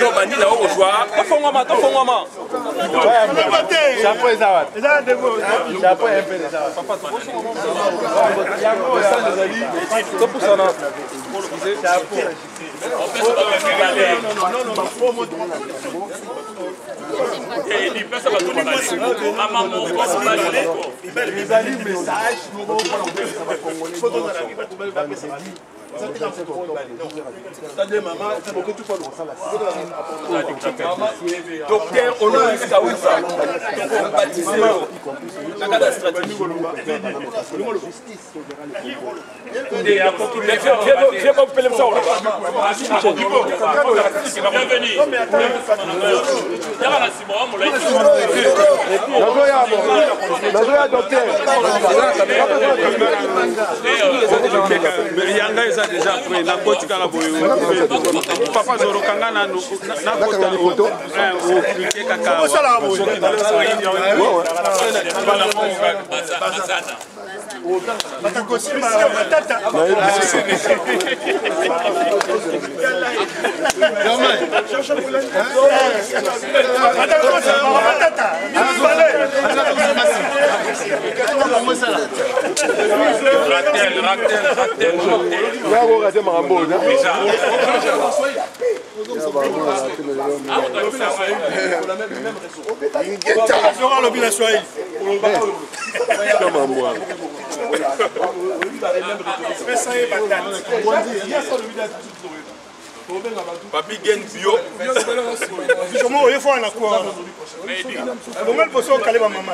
non bandi na au joie tofongwama chapeau ezawat chapeau un peu ezawat papa topusana chapeau docteur on a jusqu'à où ça baptisé la carte stratégie viens pas vous payer ça déjà après la côte kala boyo papa zoro kanga na kota photo o cliquer kaka soki na Swahili bana batakosimba batata Papi gagne bio. Comment il faut en quoi? Comment il faut se caler ma maman?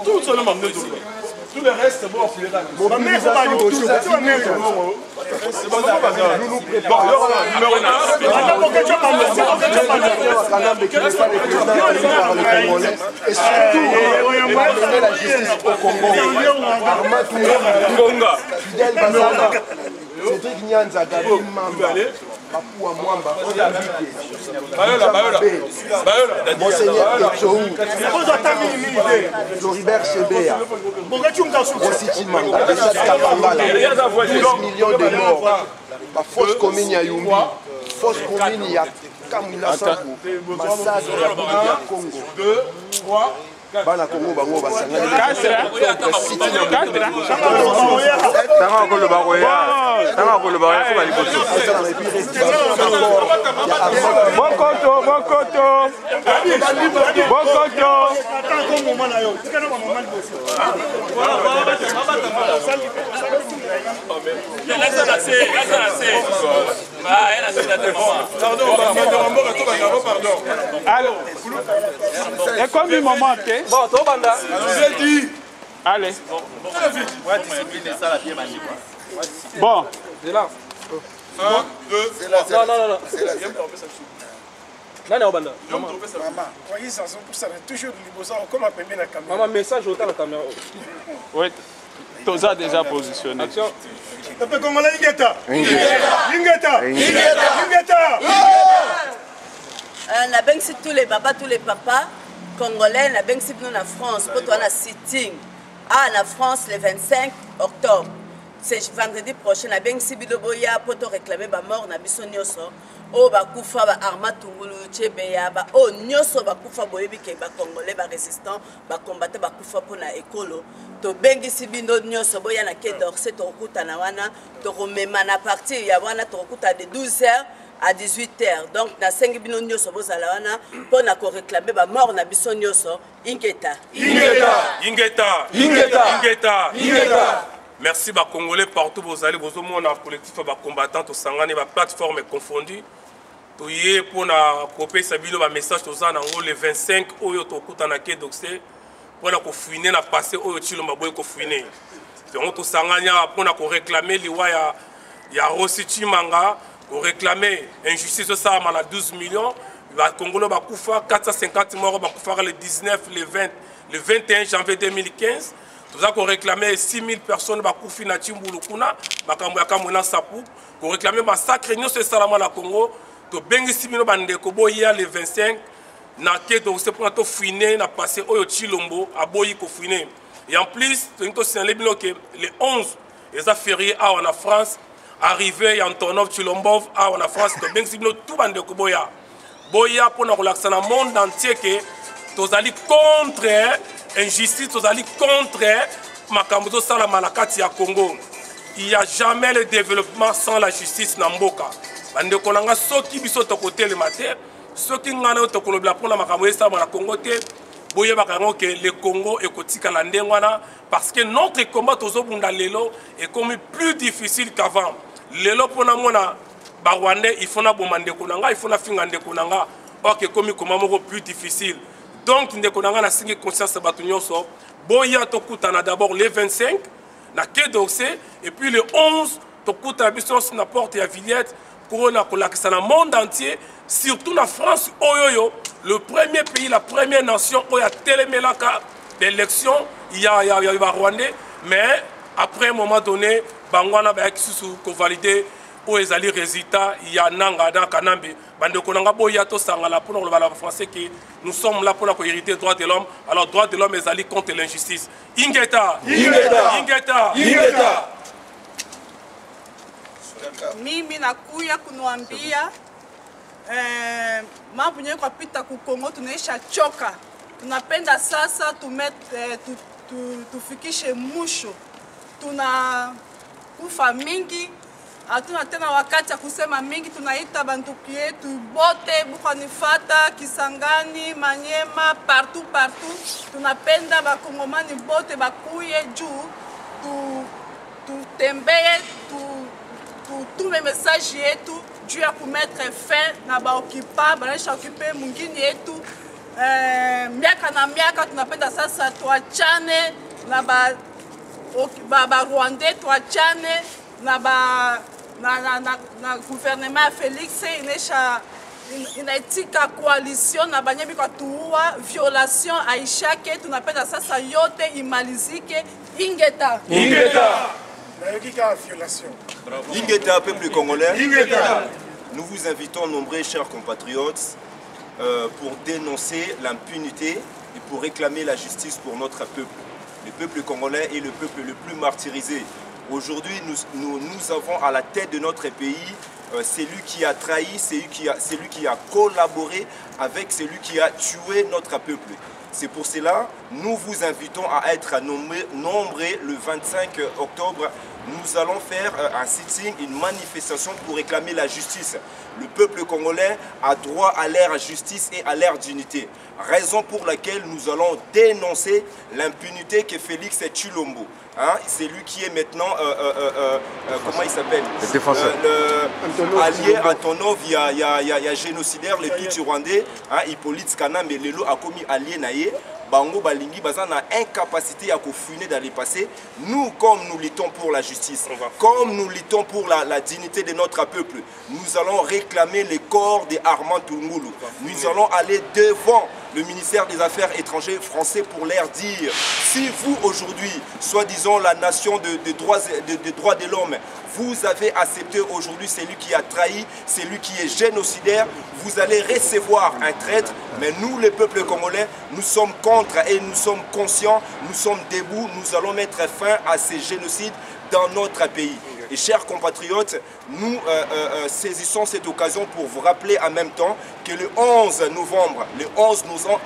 Tout ça maman. Tout le reste bon ma mère faut pas lui bosser. Tu vas mère. C'est bon ça va. Nous nous préparons numéro 1. Attends pour que tu parles. Et surtout donner la justice au Congo. Fidèle Bazana. Cédric Nyanza Gabi Mamba. Papua Mwamba. Monseigneur Etchou. Floribert Chebea. Rositi Manga. 10 millions de morts. La fausse commune à Yumbi. Fausse commune à Kamila Sankou. Massacre à Congo. 2, 3. Bana Congo bango basangani et comme il moment bon, toi, Banda. Je vous ai dit. Allez. Bon. C'est là. 1, 2, 3. Non. C'est là. Non, Banda. Maman. Voyez ça, pour ça, toujours comme appelé la caméra. Maman, message autant la caméra. Oui. Toza déjà positionné. Action. Un peu comme la Ingeta. Ingeta. On a bien tous les papas congolais, on a bien nous en France, pour toi on a sitting en France le 25 octobre. C'est vendredi prochain, on a bien si biloboya pour te réclamer ba mort na biso nyoso. O ba kufa ba arma tungulu chebeya ba o nyoso ba kufa boyebi ke ba congolais ba résistant ba combattre ba kufa pour na écolo. To bengi si bino nyoso boya na ke d'Orsay to kuta na wana to remema na partir ya wana to kuta de 12h à 18h. Donc, na 5 bino nyoso bozala wana pour na ko réclamer ba mort na biso nyoso Ingeta. Merci ba Congolais partout vous allez vous mon collectif ba combattants to sangane ba plateforme confondue. To yé pour na copier sa bino ba message to za na le 25 oyo to kuta na ke d'Orsay pour na ko fouiner na passer oyo tilo maboy ko fouiner. Donc to sanganya pour na ko réclamer liwa ya Rositi Manga. Pour réclamer injustice, ça a 12 millions. Le Congo va couper 450 morts, va couper le 19, le 20, le 21 janvier 2015. Nous avons réclamé 6000 personnes va couper na Timbulukuna, va kamuna Sapu. Pour réclamer massacre, nous c'est ça la Congo. To bengi 6000 bande kobo hier le 25. Na ke donc c'est pour nous fouiner, na passer au Chilombo, à Boyi ko fouiner. Et en plus, nous avons que le 11, les affaires en France. Arrivé Antonov Chilombov en France, tout bande Koboya. boya mpona kolakisa na monde entier ke tozali contre injustice, tozali contre makambo tosalama na kati ya Congo. Il n'y a jamais le développement sans la justice na mboka. Bandeko nanga soki biso tokotelema te, soki ngana tokolobela mpona makambo esalama na Congo te, boyebaka yango ke le Congo ekotikala ndenge wana parce que notre combat tozobunda lelo est comme plus difficile qu'avant. Lelo mpona mona ba Rwandais il faut na bomba ndeko nanga, il faut na finga ndeko nanga, or que comme comment moko plus difficile. Donc ndeko nanga na singi conscience bato nyonso, boya tokutana d'abord les 25 na Quai d'Orsay et puis le 11 tokutana biso na porte ya Villette pour na kolakisa na monde entier, surtout la France oyoyo, le premier pays, la première nation où il y a télémelaka d'élection, il y a Rwandais, mais après un moment donné, Bangwana ba kisusu ko valider où les ali résultats, il y a nanga dans Kanambe, bande konanga boya to sangala pour le bala français que nous sommes là pour la hériter droit de l'homme. Alors droit de l'homme est ali contre l'injustice. Ingeta, Ingeta, Ingeta, Ingeta. Mimi nakuya kunuambia mambo yenye kupita ku Kongo tunaisha choka. Tunapenda sasa tufikishe mwisho. Tuna kufa mingi, hatuna tena wakati ya kusema mingi. Tunaita banduku yetu bote Bukwanifata, Kisangani, Manyema, partout. Tunapenda bakongomani bote bakuye juu tutembee tutume message yetu juu ya kumettre fin na baokipa banaisha okipe mwingine yetu. Miaka na miaka tunapenda sasa tuachane na ba Rwandais, tuachane na gouvernement ya Felix inaitika coalition na banyebi kwa tuua violation aishake. Tunapenda sasa yote imalizike. Ingeta, Ingeta. Ingeta, peuple congolais, nous vous invitons nombreux chers compatriotes pour dénoncer l'impunité et pour réclamer la justice pour notre peuple. Le peuple congolais est le peuple le plus martyrisé. Aujourd'hui, nous avons à la tête de notre pays celui qui a trahi, celui qui a collaboré avec celui qui a tué notre peuple. C'est pour cela nous vous invitons à être nombreux le 25 octobre. Nous allons faire un sitting, une manifestation pour réclamer la justice. Le peuple congolais a droit à l'ère justice et à l'ère d'unité. Raison pour laquelle nous allons dénoncer l'impunité que Félix Tshilombo. Hein, c'est lui qui est maintenant, comment il s'appelle? Le défenseur. Allié Antonov, il y a génocidaire, le Tutsi rwandais, hein, Hippolyte Kanambe, Lelo a commis allié naïe. Bango Balingi Bazan a incapacité à confiner dans les passés. Nous, comme nous luttons pour la justice, comme nous luttons pour la dignité de notre peuple, nous allons réclamer les corps des Armand Tungulu. Nous allons aller devant le ministère des Affaires étrangères français pour leur dire, si vous aujourd'hui, soi-disant la nation de droits de l'homme, vous avez accepté aujourd'hui celui qui a trahi, celui qui est génocidaire, vous allez recevoir un traître, mais nous, le peuple congolais, nous sommes contre et nous sommes conscients, nous sommes debout, nous allons mettre fin à ces génocides dans notre pays. Et chers compatriotes, nous saisissons cette occasion pour vous rappeler en même temps que le 11 novembre,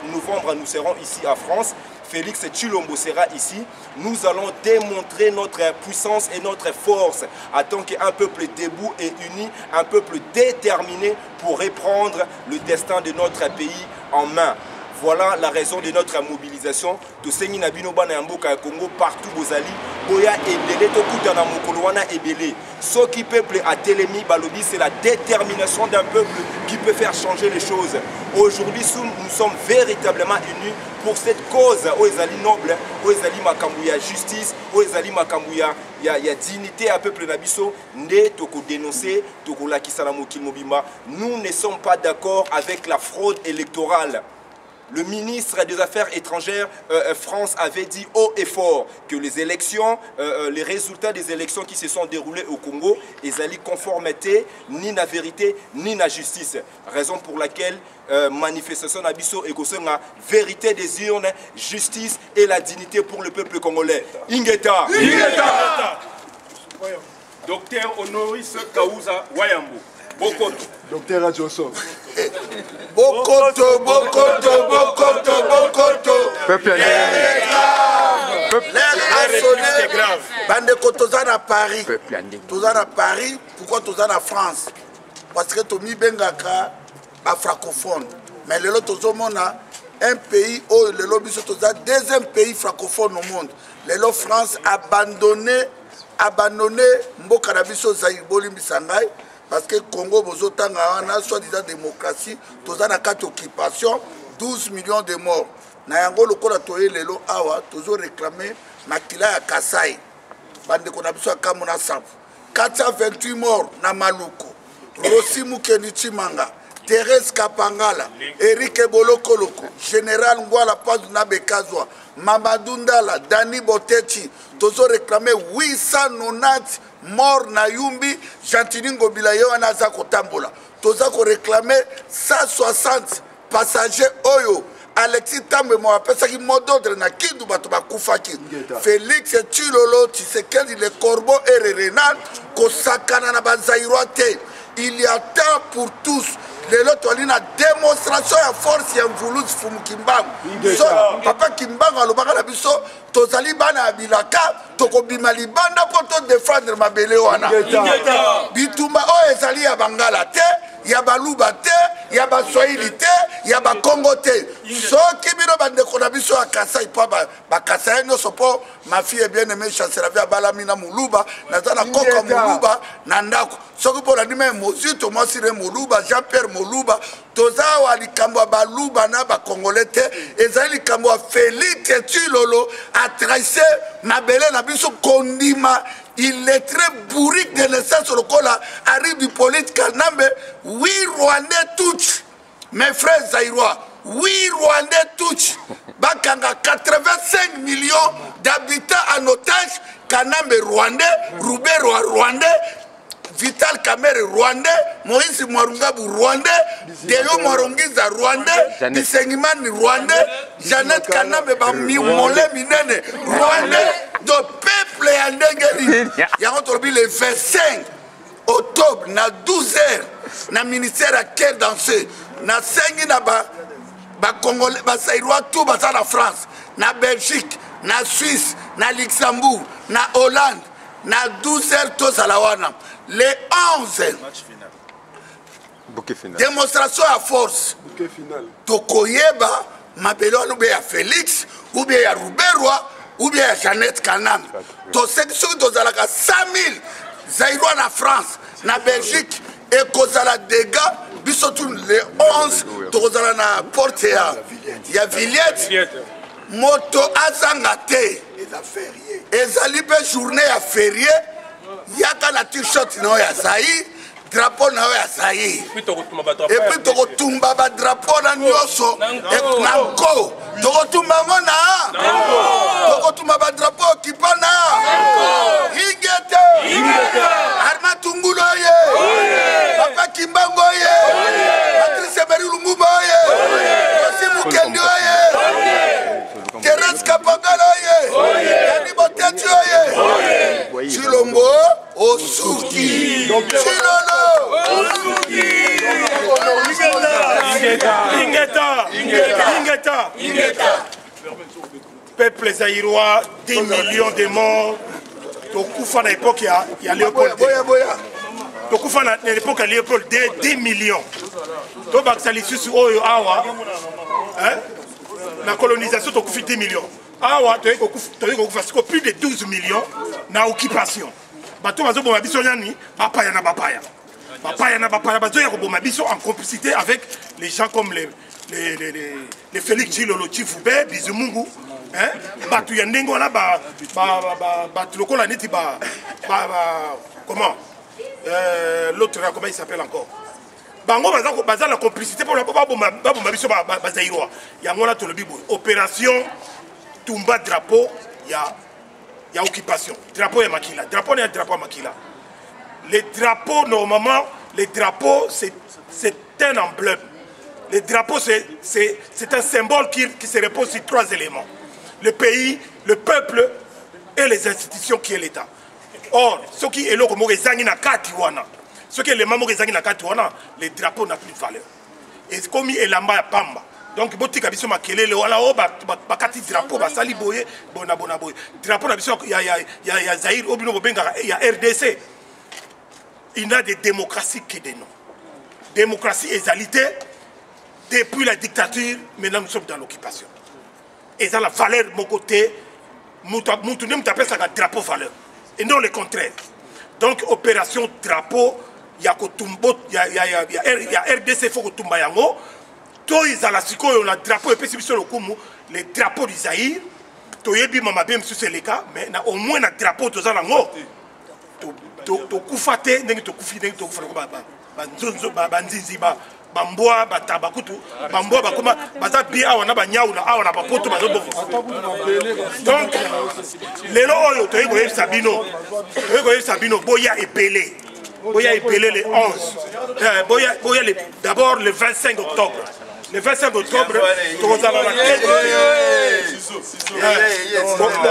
nous serons ici à France. Félix Tshilombo sera ici. Nous allons démontrer notre puissance et notre force en tant qu'un peuple debout et uni, un peuple déterminé pour reprendre le destin de notre pays en main. Voilà la raison de notre mobilisation. Tosengi na bino bana mboka ya Congo partout bozali boya ebele tokuta na mokolo wana ebele. Soki peuple a telemi balobi, c'est la détermination d'un peuple qui peut faire changer les choses. Aujourd'hui nous sommes véritablement unis pour cette cause oezali noble, oezali makambu ya justice, oezali makambu ya dignité à peuple na biso nde toko dénoncer toko lakisa na mokili mobimba. Nous ne sommes pas d'accord avec la fraude électorale. Le ministre des Affaires étrangères France avait dit haut et fort que les élections, les résultats des élections qui se sont déroulées au Congo, ils allaient conformité ni la vérité ni la justice. Raison pour laquelle manifestation Nabiso et la vérité des urnes, justice et la dignité pour le peuple congolais. Ingeta. Ingeta. Docteur Honoris Kaouza Wayambo. Docteur Johnson. Bokoto, Bokoto, Bokoto, Bokoto. Peuple est grave. Bandeko tozana à Paris. Tozana à Paris. Pourquoi tozana à France? Parce que Tomi Bengaka a francophone. Mais le lot tozomona un pays où le lobby toza deuxième pays francophone au monde. Le lot France abandonné Mboka na biso Zaïboli Misangai. Parce que Congo bozotanga wana soi-disant démocratie, tozana kati occupation, 12 millions de morts. Na yango lokola toye lelo awa tozo réclamer makila ya Kasai. Bande ko na biso akamona sapu. 428 morts na Maluku. Rossi Mukeni Chimanga, Thérèse Kapangala, Eric Bolokoloko, Général Ngwala Paz Nabekazwa, Mamadou Ndala, Dani Botechi, tozo réclamer 890 mort na Yumbi, Gentini Ngobila Yoana za kotambola. Toza ko réclamer 160 passagers Oyo. Alexis Tambe mo apesa ki mot d'ordre na Kindu bato bakufaki. Félix Tshilolo Tshisekedi le Corbeau et Renal kosakana na bazaïroate. Il y a temps pour tous. Les autres ont une démonstration de force et de Mvoulouz Fumu Kimbangu. Papa Kimbangu a l'obaka la biso, tozali bana abilaka, tokobima libanda pour te défendre ma belle wana. Bitumba o ezali ya bangala te, ya baluba te, ya baswahili te, ya bakongo te. Soki bino bandeko na biso ya Kasai po ba Kasai nyonso po ma fille est bien aimée chancela via balamina muluba, nazana koko muluba na ndako. Soki po la dime mozi to mwasire muluba, Jean-Pierre Moluba, toza wa likambo baluba na ba congolais te, ezali likambo Félix Tshilolo a tracé mabele na biso kondima. Il est très bourrique de naissance au Kola, arrive du politique Kanambe, oui Rwandais tous, mes frères Zaïrois, oui Rwandais tous, Bakanga 85 millions d'habitants en otage, Kanambe Rwandais, Roubé Rwandais, Vital Kamere Rwandais, Moïse Mwarungabu Rwandais, Deyo Mwarongiza Rwandais, Bisengimani Rwandais, Jeannette Kanambe Mole Minene Rwandais, de peuple et Ndengeli. Il y a le 25 octobre, na 12h, na ministère à quai dansé, na 5 na ba Congolais, ba Saïrois, tout basa na France, na Belgique, na Suisse, na Luxembourg, na Hollande, na 12h tous à la wana. Les 11 démonstration à force Tokoyeba Mabelo ou bien Félix ou bien Rouberwa ou bien Jeannette Kanam to section tozalaka 100 000 Zaïrois en France na Belgique et kozala dégâts biso tous les 11 tozala na porte ya Villette moto azangate ezali pe journée à férié. Yaka na t-shirt na ya Zaï, drapeau na ya Zaï. Et puis tokotumba ba drapeau na nyoso et nanko. Tokotumba ngona. Tokotumba ba drapeau kipana. Ingete. Arma Tungulo ye. Papa Kimbango ye. Patrice Emery Lumumba ye. Rossi Mukeni ye. Thérèse Kapangala ye. Dani Botechi ye. Chilombo Osuki. Chilolo Osuki. Ingeta. Peuple zaïrois, 10 millions de morts. Tokufa na l'époque il y a Léopold. Tokufa na l'époque à Léopold 10 millions. Tobaksa lisusu oyo awa. Hein? La colonisation tokufi 10 millions. Awa tokufa plus de 12 millions na occupation. Bato bazo boma biso nyani bapaya na bapaya. Bapaya na bapaya bazo ya boma biso en complicité avec les gens comme les Félix Tshilolo Tshifube, Bizumungu. Hein? Bato ya ndengo na ba lokola neti ba comment l'autre comment il s'appelle encore? Bango baza la complicité pour la boma biso ba Zaïrois. Yango na tolobi boy. Opération Tumba drapeau, il y a occupation. Drapeau et Makila. Drapeau et drapeau Makila. Les drapeaux, normalement, les drapeaux, c'est un emblème. Les drapeaux, c'est un symbole qui se repose sur 3 éléments. Le pays, le peuple et les institutions qui est l'État. Or, ce qui est là, comme les Zangina Katiwana. Ce que les mamans qui ont les drapeaux n'ont plus de valeur. Et comme il est là-bas à Pamba. Donc, si vous avez makelele, voilà, bakati drapeau, basali boye, bona boye. Drapeau, il y a Zahir, il y a RDC. Il n'a de démocratie que des noms. Démocratie et égalité, depuis la dictature, maintenant nous sommes dans l'occupation. Et ça, la valeur de mon côté, nous appelle ça un drapeau valeur. Et non le contraire. Donc, opération drapeau, il y a RDC, il faut que Tumba Yango. Toi, ils ont la siko, on a drapeau et puis sur le coup, les drapeaux d'Isaïr. Toi, il y a bien sûr c'est le cas, mais au moins un drapeau de Zalango. Tu kufate, tu kufi, tu kufate, bamboa batabakutu bamboa bakoma baza bien awana banyaula awana bapoto bazobo. Donc lelo oyo toyi ko Sabino boya epelé le 11 boya d'abord le 25 octobre. Le 25 octobre, tu as la tête.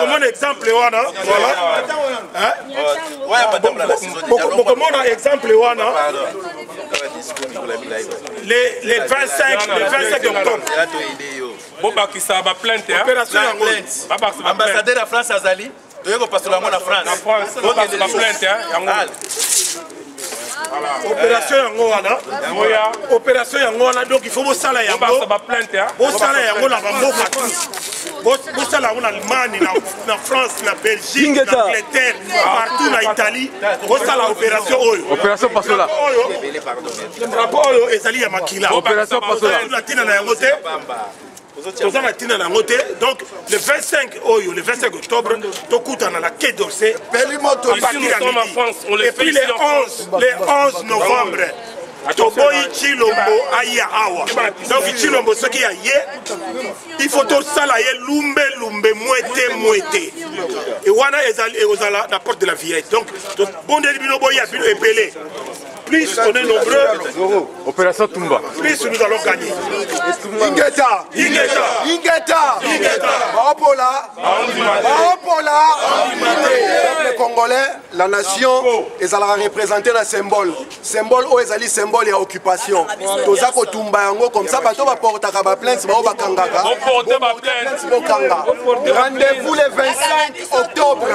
Mon exemple, voilà. Mon exemple, le 25 octobre. Opération ambassadeur de France Azali. Tu es passé la France. Opération Yangoana. Opération Yangoana, donc il faut que ça la Yango. Ça la Yango la Bamboka tous. Ça la en Allemagne, en France, la Belgique, l'Angleterre, partout en Italie. Ça la opération Oyo. Opération Pasola. Rapport Oyo et Zali Yamakila. Opération Pasola. Donc le 25 octobre, tu as la quai d'Orsay. Et puis le 11 novembre, Toboyi Chilombo Aya Awa. Donc Chilombo, ce qui a il faut tout ça là, lumbe, mouette. Et Wana est aux la porte de la vieille. Donc, bon début, épelé. Plus on est nombreux, Opération Tumba. Plus nous allons gagner. Ingeta. Le Congolais, la nation, ils allaient représenter le symbole. Symbole où ils allaient symbole et occupation. Tout ça que Tumba yango comme ça, bateau va porter à plainte, va au Kangaka. Rendez-vous le 25 octobre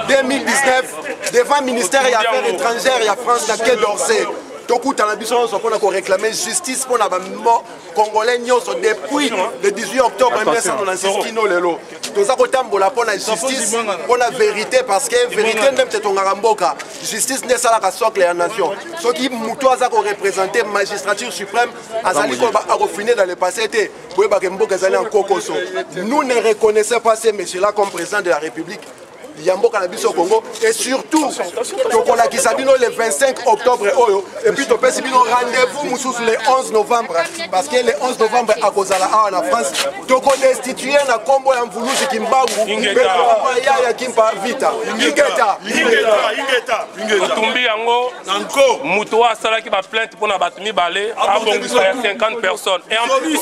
2019 devant le ministère des Affaires étrangères et la France dans Quai d'Orsay. Toku Tanabiso, on a réclamé justice pour la mort congolais depuis le 18 octobre 1996. Tout ça, pour la justice, pour la vérité, parce que la vérité même c'est ton Aramboka. Justice n'est pas la socle de la nation. Ce qui moutoise a représenté la magistrature suprême, a refusé dans le passé. Nous ne reconnaissons pas ces messieurs-là comme président de la République. Yambo Cannabis au Congo et surtout le 25 octobre et puis rendez-vous le 11 novembre parce que le 11 novembre à Kozala en France donc on destitué na combo ya Mvuluzi Kimbangu ya Kimpa Vita Ingeta Tumbi yango nanko muto asala ki ba plainte pour na batumi balé a bongisa 50 personnes et en plus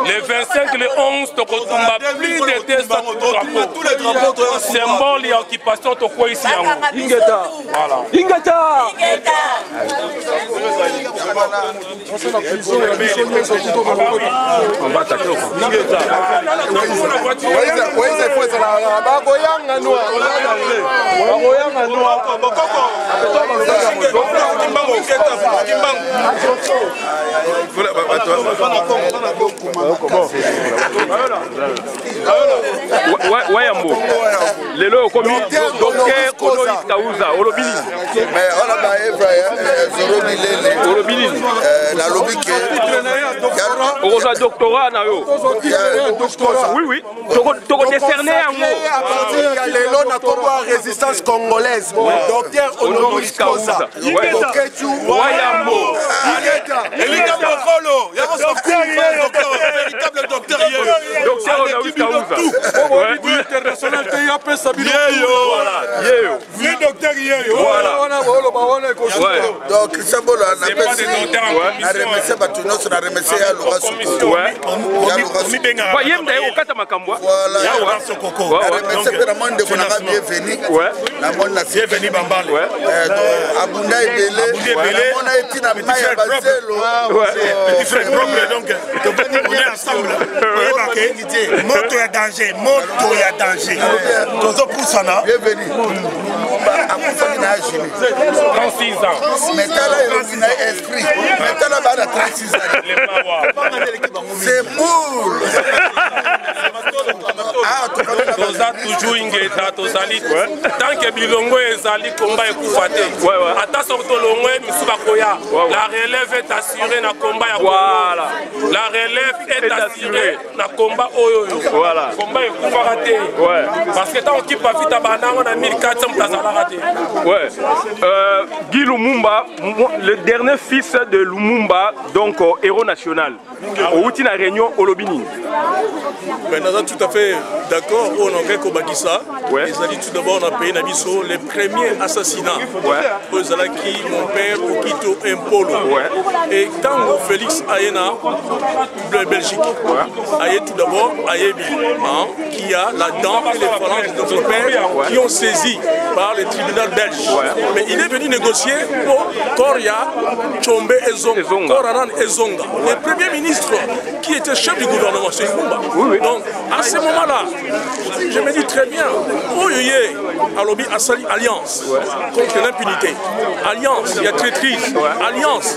le 25 le 11 to kotumba plus de 200 drapeaux tous les drapeaux symbole et occupation to quoi ici yango Ingeta. Voilà. Ingeta. On va attaquer au fond. Ingeta. Lelo comme docteur Konoïs Kaouza Olobili mais on a pas Olobili la lobique Oza doctorat na yo oui toko décerné en mot lelo na kombo résistance congolaise docteur Honoris Causa Wayambo véritable docteur Honoris Causa international Vrai docteur Donc, Christian Bola, on a remercié Batounos, on a remercié Laura Soko. Voyez, d'ailleurs, au Kata Makambwa. Voilà, on a remercié vraiment de qu'on a bienvenu. La monde a bienvenu Bambale. Abunda Ebele, on a été dans Maya Baselo. Petit frère propre, donc, on est ensemble. Moto ya danger, moto ya danger. Tozo Poussana. Bienvenue. Akufani na Jimmy. 36 ans. Maintenant, il a esprit. Maintenant, il a 36 ans. C'est pour. Toza toujours ingeta tozali tant que bilongo ezali combat ekufa te ata soki tolongo misu bakoya la relève est assurée na combat ya voilà la relève est assurée na combat oyo voilà combat ekufaka te parce que tant okipe bafita banango na 1400 mutazalaka te Guy Lumumba, le dernier fils de Lumumba, donc héros national au outil na réunion au Lobini. Maintenant, tout à fait d'accord, on a fait Kobakissa. Les alliés, tout d'abord, on a payé Nabiso les premiers assassinats. Aux Alaki, mon père, Okito, Impolo. Et tant Félix Ayena, de Belgique, Aye tout d'abord, Ayebi, qui a la dent et les phalanges de notre père qui ont saisi par le tribunal belge. Mais il est venu négocier pour Koria, Chombe et Zonga. Koranan et Zonga. Le premier ministre qui était chef du gouvernement, c'est Lumumba. Donc, à ce moment-là, je me dis très bien, Oyoye, Alobi Assali, alliance contre l'impunité. Alliance, il y a traîtrise. Alliance,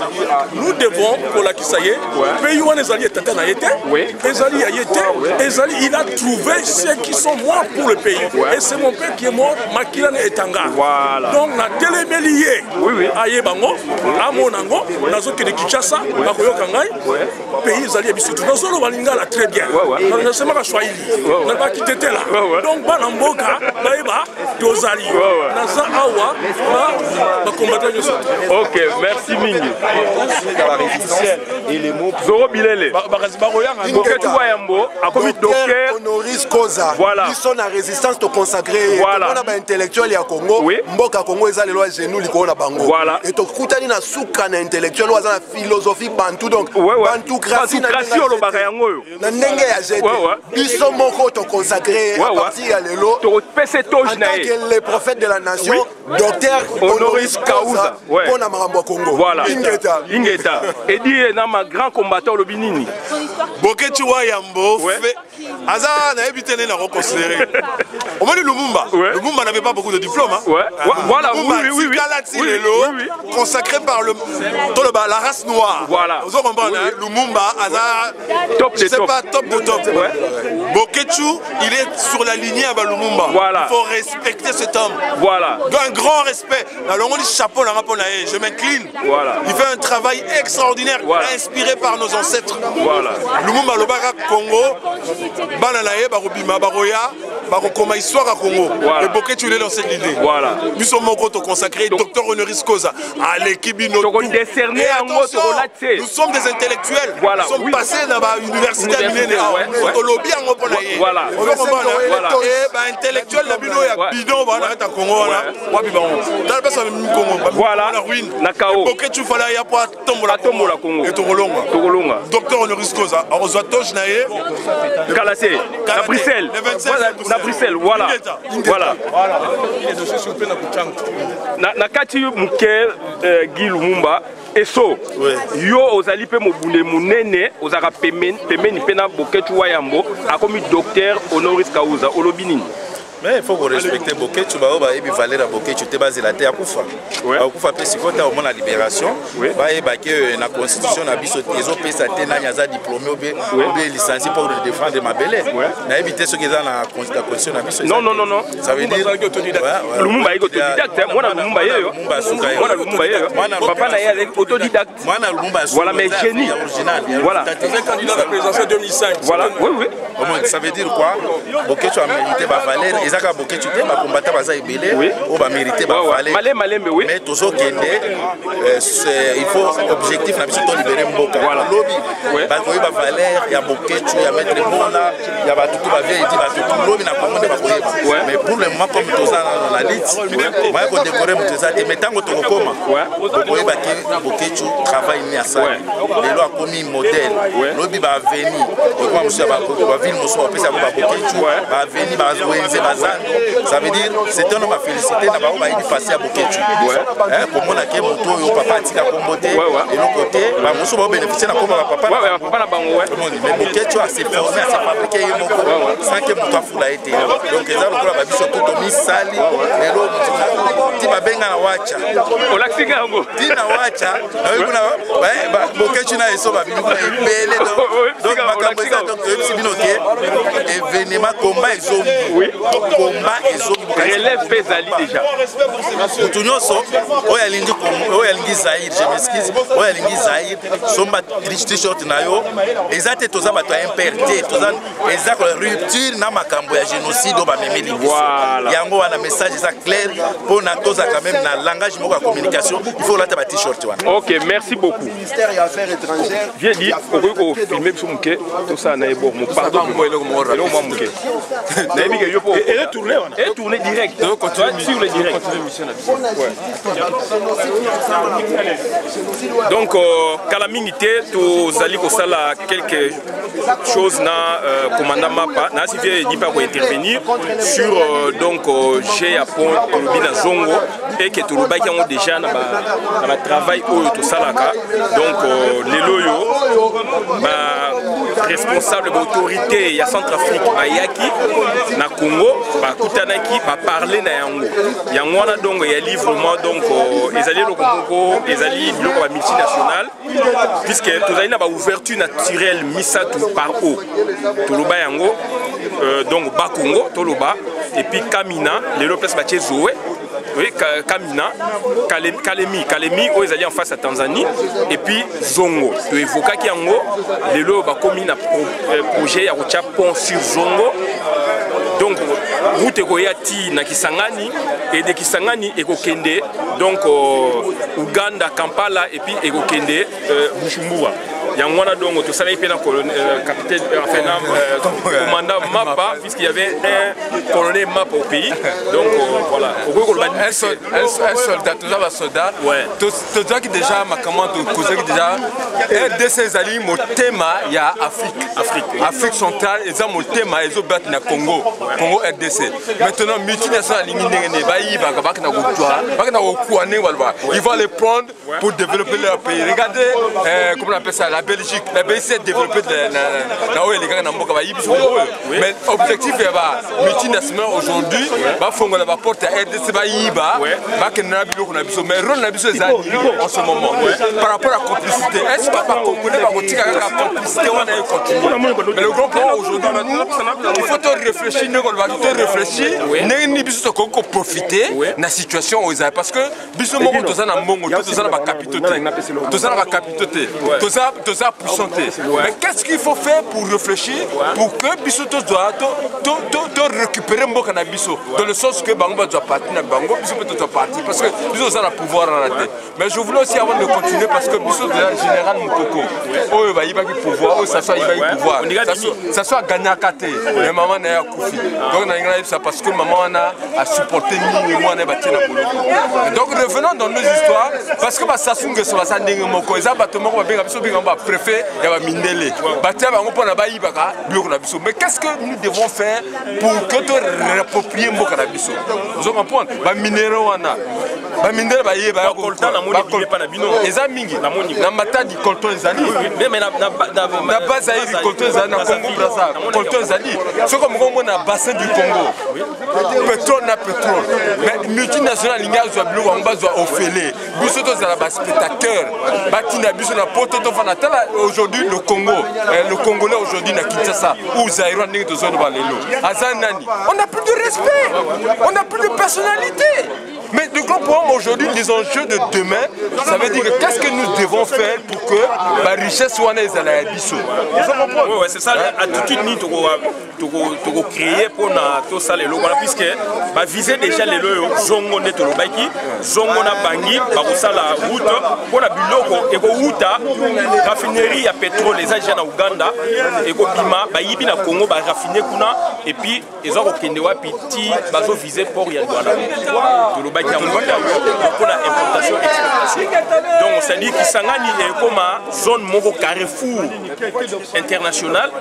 nous devons, pour la Kisaye, pays où les alliés étaient, les alliés a été, Ezali, il a trouvé ceux qui sont morts pour le pays. Et c'est mon père qui est mort, Makilan et Tanga. Donc, na télémélié, Aye Bango, Amonango, Nazo de Kinshasa, Bakoyo Kangai, pays Ezali Abisutu. Nous sommes Walingala très bien. Nous ne sommes pas choyés. Nous n'avons pas quitté là. Donc, Banamboka, Baïba, Tozali, Naza Awa, combattre le sol. Ok, merci Mingi. Et les mots Zoro Bilele. Docteur Honoris Causa. Voilà. Ils sont en résistance de consacrer. Voilà. On a un intellectuel à Congo. Mboka Congo ils ont les lois genoux li Congo bango. Voilà. Et donc koutani na souka na intellectuel ou na philosophie bantu donc bantu grâce na ndenge ya jete. Ils sont moko to consacrer à partir ya lelo. En tant que le prophète de la nation, docteur Honoris Causa. Pour na marambo Congo. Voilà. Ingeta. Ingeta. Et dit na ma grand combattant le Binini. Bokechi Wayambo Aza n'a évité de reconsidérer. On va dire Lumumba. Lumumba n'avait pas beaucoup de diplômes. Voilà, oui. Consacré par la race noire. Voilà. Vous comprenez, Lumumba, Aza, je sais pas, top de top. Bokechu, il est sur la lignée à Lumumba. Voilà. Il faut respecter cet homme. Voilà. Un grand respect. Alors on dit chapeau, je m'incline. Voilà. Il fait un travail extraordinaire, inspiré par nos ancêtres. Voilà. Lumumba, le Barak Congo, Bananaye, Barobima, Baroya, Barokoma, histoire à Congo. Et Bokechu, il est dans cette idée. Voilà. Nous sommes consacrés, docteur Honoris Causa, à l'équipe Inotou. Et attention, nous sommes des intellectuels. Voilà. Nous sommes passés dans l'université à lobby en Moponaye. Voilà. Et intellectuel, la bino, il y a bidon, on arrête à Congo. Voilà. Nakao. Bokechu, il y a pas Tombola Congo. Et Togolonga. Docteur Honoris Causa. On reçoit Tojnaye. Kalassé. À Bruxelles. À Bruxelles, voilà. Voilà. Na kati muke Guy Lumumba eso yo ozali pe mobule munene ozaka pemeni pena Bokechu Wayambo akomi docteur Honoris Causa olobini. Mais il faut respecter Bokechu, et puis Valère Bokechu, tu es basé la terre à Koufa. Koufa, c'est quand on a la libération, la constitution, ils ont payé sa tête, diplômé, ou licencié pour défendre ma belle. On a évité ce qui est dans la constitution. Non. Ça veut dire que Lumumba est autodidacte. Moi, Lumumba est papa est autodidacte. Voilà, mais génie. Voilà. Candidat à la présidentielle 2005. Voilà, oui. Ça veut dire quoi? Bokechu a mérité Valère. ezaka boketu te bakombata baza ebele oyo bamérite bavale mais tozokende il faut objectif na biso tolibere mboka lobi bakoyeba valeur ya boketu ya maître bona ya batutu bavie edi batutu lobi na kongo nde bakoyeba mais pour le moment comme toza na lite moya kodekore moto eza te mais ntango tokokoma bokoyeba ke boketu travail ni asali lelo akomi modèle lobi baaveni okoma mosu ya bavile mosu bapesa yango baboketu baaveni bawenze bazando ça veut dire c'est un homme à féliciter na bango bayebi pasi ya boketu komona ke moto oyo papa atika kombo te eloko te bamosu baobénéficie na kombo bapapa na bango mais boketu ase formé ase fabriqué ye moko sans ke moto afula ye te donc eza lokola babiso to tomisali lelo ti babenga na wacha olakisinga yango ti na wacha naoyebuna boketu na eso babimi kuna ebele donc makambo eza donc toyebisi bino ke événement combat ezongi combat ezongi relève mpe ezali déjà mutu nyonso oyo alingi Zaïre je m'excuse oyo alingi Zaïre somba t-shirt na yo eza te toza bato ya impère te toza eza rupture na makambo ya génocide oyo bamemeli biso yango wana message eza clair mpona toza quand même na langage moko ya communication il faut olata ba t-shirt wana. Ok, merci beaucoup. Ministère des Affaires étrangères viens dit okoki kofilme biso moke tosala na ye bor mo pardon eloko mwa moke nayebi ke yo po tourner direct sur le direct. Donc kala mingi te tozali kosala quelque chose na commandant Mapa na si vie dit pas ko intervenir sur donc j'ai ya pont tolobi na zongo et que tolobaki yango déjà na ba travail oyo tosalaka donc lelo yo ba responsable d'autorité ya Centrafrique bayaki na Congo bakutanaki ba parler na yango wana donc ya livrement donc ezali lokomoko ezali biloko ba multinationale puisque tozali na ba ouverture naturelle misatu par eau toloba yango donc ba Congo toloba et puis Kamina lelo place ba Zoé. Oui, Kamina, Kalemi, où ils allaient en face à Tanzanie, et puis Zongo. Tu évoques qu'il y a un les lots commis un projet à pont sur Zongo. Donc, route Goyati na Kisangani, et de Kisangani et Kokende, donc Uganda, Kampala, et puis Ekokende, Bujumbura. Il y a un donc tout ça là il fait capitaine commandant Mapa puisqu'il y avait un colonel Mapa au pays donc voilà un soldat tout ça va soldat tout ça qui déjà ma commande tout ça qui déjà un de ces alliés mon thème il y a Afrique centrale ils ont mon thème ils ont battu na Congo RDC maintenant multinationales ils vont les prendre pour développer leur pays regardez comment on appelle ça la Belgique s'est développée mais l'objectif est de multinationales aujourd'hui va porter à RDC mais rôle en ce moment par rapport à la complicité est-ce que pas comprenez la complicité on a continué mais le grand plan aujourd'hui il faut réfléchir pour profiter de la situation où ils ont parce que bisous tous en mongo tous en capitauté tous en puissanté mais qu'est-ce qu'il faut faire pour réfléchir pour que bisous tous doit récupérer mon cannabis dans le sens que bango doit partir na bango bisous peut doit partir parce que bisous ont le pouvoir en rater mais je voulais aussi avant de continuer parce que bisous de la général Mukoko oh va y va pouvoir oh ça soit il va y pouvoir ça soit gagner à côté mais maman n'a koufi donc na ngala ça parce que maman a supporté ni moi na bâti na boloko donc revenons dans nos histoires parce que ba sasunge so ba ndenge moko eza bato moko ba benga biso benga ba préfet ya ba mindele bâti bango pona ba yibaka biloko na biso mais qu'est-ce que nous devons faire pour que to réapproprier mboka na biso vous comprenez ba minéraux wana ba mindele ba yeba coltan na moni pas na bino eza mingi na matadi coltan ezali mais na base ya coltan ezali na Congo Brazza coltan ezali ce comme on na bassin du Congo pétrole na pétrole mais multinationale lingazo biloko on bazwa ofele biso to za ba spectateur batina biso na poto to fana tala aujourd'hui le Congo le Congolais aujourd'hui na Kinshasa ou Zaïre ndenge to zo ba lelo azanani on n'a plus de respect on n'a plus de personnalité Mais le grand problème aujourd'hui, les enjeux de demain, ça veut dire que qu'est-ce que nous devons faire pour que la richesse soit née à la biso. Oui, c'est ça, l'attitude nous avons créé pour tout ça, puisque viser déjà les lois, zongo ne tolobaki, zongo na bangi, barossa la route, pour la biloko, et route, raffinerie à pétrole, les agents en Ouganda, et bima, yibi na Congo, raffiner kuna, et puis ils ont rekendewa petit, bazo visé pour Yandouala. Tolobaki à Ouganda, pour la importation et exportation. Donc on s'est dit que Sangani est comme zone moko carrefour international,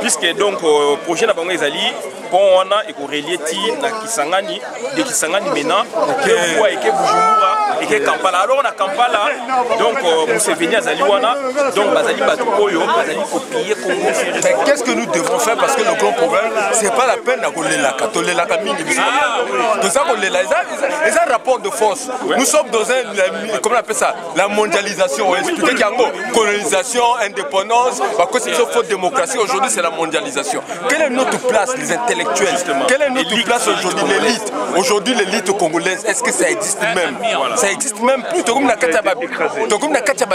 puisque donc projet na bango ezali bon on a et relié na Kisangani de Kisangani maintenant deux fois et que Bujumbura et que Kampala. Alors on a Kampala donc Museveni azali wana donc bazali batu oyo bazali copier Congo. Mais qu'est-ce que nous devons faire parce que le grand problème c'est pas la peine d'aller la mini. Tout ça qu'on les a un rapport de force. Nous sommes dans un comment on appelle ça la mondialisation. On expliquait qu'il y a colonisation, indépendance, la constitution faute démocratie. Aujourd'hui c'est la mondialisation. Quelle est notre place les intellectuels? Quelle est notre place aujourd'hui l'élite? Aujourd'hui l'élite congolaise, est-ce que ça existe même? Ça existe même plus. Comme la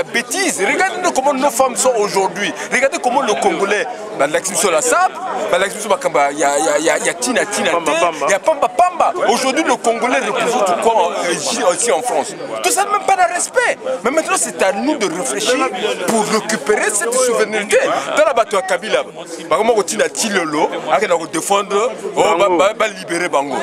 bêtise. Regardez comment nos femmes sont aujourd'hui. Regardez comment le Congolais, l'expression la sable, l'expression il y a Tina, il y a Pamba. Aujourd'hui le Congolais représente quoi aussi en France? Tout ça même pas de respect. Mais maintenant c'est à nous de réfléchir pour récupérer cette souveraineté. Dans la bataille à Kabila, comment on tient Tilolo, on défendre, on va libérer Bango.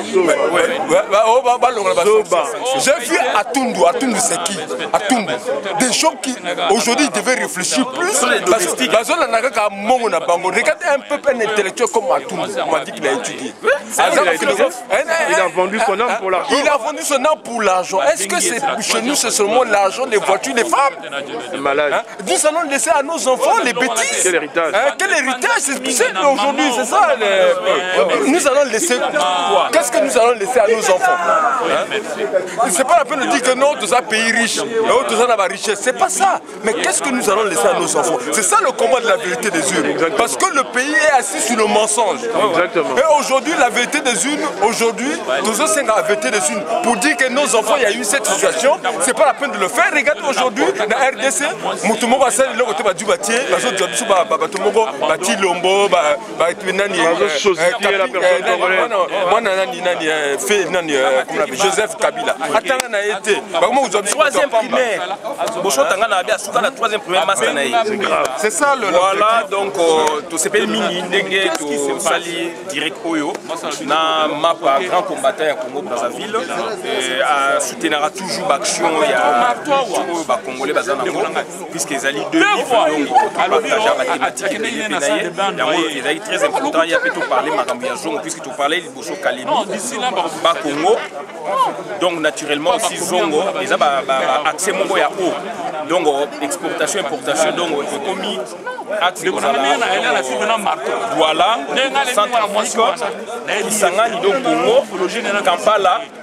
J'ai vu Atundu c'est qui? Atundu. Des gens qui aujourd'hui devaient réfléchir plus. Regardez un peu un intellectuel comme Atundu, on m'a dit qu'il a étudié. Il a vendu son âme pour l'argent. Il a vendu son âme pour l'argent. Est-ce que chez nous c'est seulement l'argent, les voitures, les femmes? C'est malade. Nous allons laisser à nos enfants les bêtises. Quel héritage? Quel héritage? C'est aujourd'hui, c'est ça. Nous allons laisser quoi? Qu'est-ce que nous allons laisser à nos enfants? C'est pas la peine de dire que non, tout ça pays riche, tout ça n'a pas richesse. C'est pas ça. Mais qu'est-ce que nous allons laisser à nos enfants? C'est ça le combat de la vérité des urnes. Parce que le pays est assis sur le mensonge. Exactement. Et aujourd'hui, la vérité des urnes, aujourd'hui, nous sommes la vérité des urnes. Pour dire que nos enfants, il y a eu cette situation, c'est pas la peine de le faire. Regarde aujourd'hui, dans la RDC, Moutoumoko, c'est le côté du bâtiment, parce que Batomoko, Bati Lombo, Joseph Kabila. Attends, on a été. Troisième primaire. Troisième primaire master. C'est ça le. Voilà, donc, tout ce pays mini, Ndenge, tout Sali, direct Oyo, na map grand combattant à Congo Brazzaville, soutenira toujours l'action, il y a toujours les Congolais, puisqu'ils allaient deux livres, donc, partager la mathématique et les il est très important, il y a plutôt parlé Marambiazon, puisque tu parlais de Bosso Kalemi, Bas Congo, donc naturellement aussi Zongo, ils ont accès mongo à eau, donc exportation, importation, donc économie, accès voilà, Centrafrique, Kisangani, donc Congo,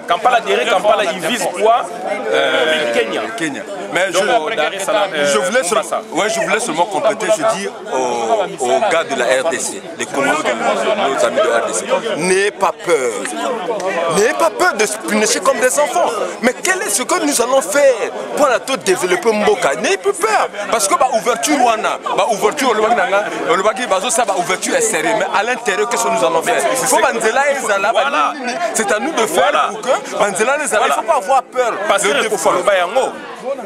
Kampala, derrière Kampala, il vise quoi? Kenya. Mais je voulais seulement compléter, je dis aux gars de la RDC, les commandos, nos amis de la RDC, n'ayez pas peur. N'ayez pas peur de se punir comme des enfants. Mais quel est ce que nous allons faire pour développer Mboka? N'ayez plus peur. Parce que l'ouverture, ouverture est serrée. Mais à l'intérieur, qu'est-ce que nous allons faire? C'est à nous de faire pour que Manzela les il ne faut pas avoir peur. Parce que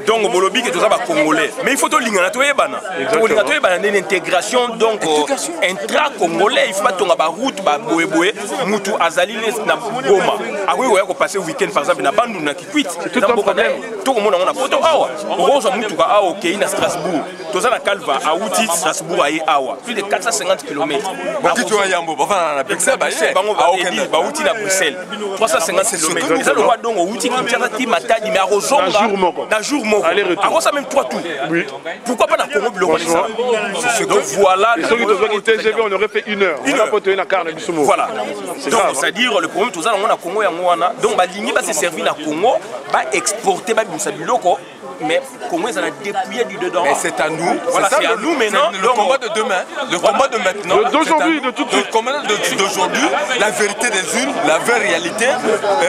donc Bolobi que tout ça va congolais. Mais il faut tout l'ingana to yebana. Pour l'ingana to yebana une intégration donc intra-congolais. Il faut pas tomber ba route ba boé mutu azali na Goma. Ah oui ko passer week-end par exemple na Bandundu na Kikwit. C'est tout un problème. Tout le monde on a poto awa. Ozo mutu ka awa OK na Strasbourg. Tout ça na Calva à Outi Strasbourg ayi awa. Plus de 450 km. Qui tu as yambo ba na Bruxelles ba yé. Ba Outi na Bruxelles. 350 km. Ça le roi donc Outi Kinshasa ti matadi mais à Rozonga. Jour mort. Avant ça même toi tout. Oui. Pourquoi pas la Congo bloquée ça? Donc voilà. On aurait fait une heure. Voilà. Donc c'est-à-dire le problème tout ça on a Congo et Angoana. Donc la ligne va se servir na Congo, va exporter ba bisabiloko mais comment ils ont dépouillé du dedans. Mais c'est à nous. Voilà, c'est à nous maintenant. Le combat de demain, le combat de maintenant. D'aujourd'hui, de tout de suite. Le combat d'aujourd'hui, la vérité des unes, la vraie réalité.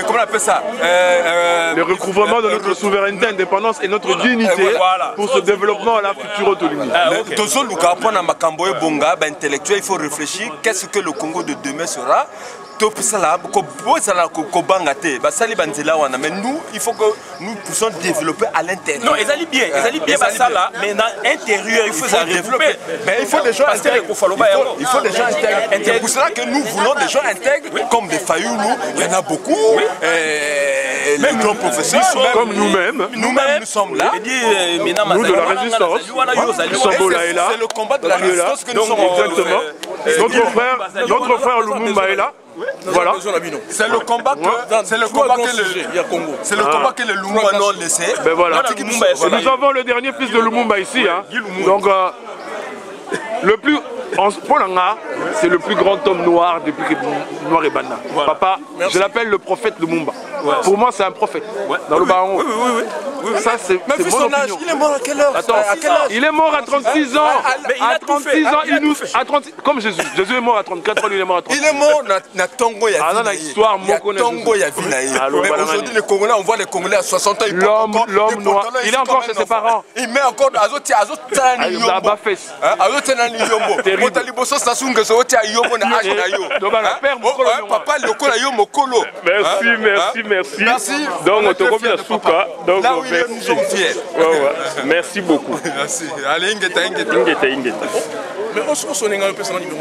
Comment on appelle ça? Le recouvrement de notre souveraineté, indépendance et notre dignité pour ce développement à la future autonomie. Tozo Luka, pour Namakambo et Bonga, intellectuel, il faut réfléchir. Qu'est-ce que le Congo de demain sera? Mais nous, il faut que nous puissions développer à l'intérieur. Non, ils allaient bien, ça là, mais dans l'intérieur, il faut développer. Mais il faut des gens intègres. Il faut des gens intègres. C'est pour cela que nous voulons des gens intègres, comme des Fayoulou, il y en a beaucoup. Les grands professeurs, comme nous-mêmes. Nous-mêmes, nous sommes là. Nous de la résistance. C'est le combat de la résistance que nous sommes en train de faire. Notre frère Lumumba est là. Voilà. C'est le combat que le Lumumba n'a laissé. Ben voilà. Nous avons le dernier fils de Lumumba ici. Hein. Donc, le plus. Polanga, c'est le plus grand homme noir depuis que Noir et Banda. Voilà. Papa, je l'appelle le prophète Lumumba. Ouais. Pour moi, c'est un prophète. Ouais. Dans le baron. Oui. Ça, c'est mon opinion. Il est mort à quelle heure? Attends, il est mort à 36 ans. À 36 ans, il nous. Comme Jésus. Jésus est mort à 34 ans, il est mort à 36 ans. Il est mort à Tongo, il y a l'histoire. Tongo, il y a Mais aujourd'hui, les Congolais, on voit les Congolais à 60 ans. L'homme noir. Il est encore chez ses parents. Il met encore Merci. Donc, on te revient à Souka. Donc, là où nous sommes fiers. Merci beaucoup. Merci. Allez, Ingeta. Mais on se un peu sur le numéro.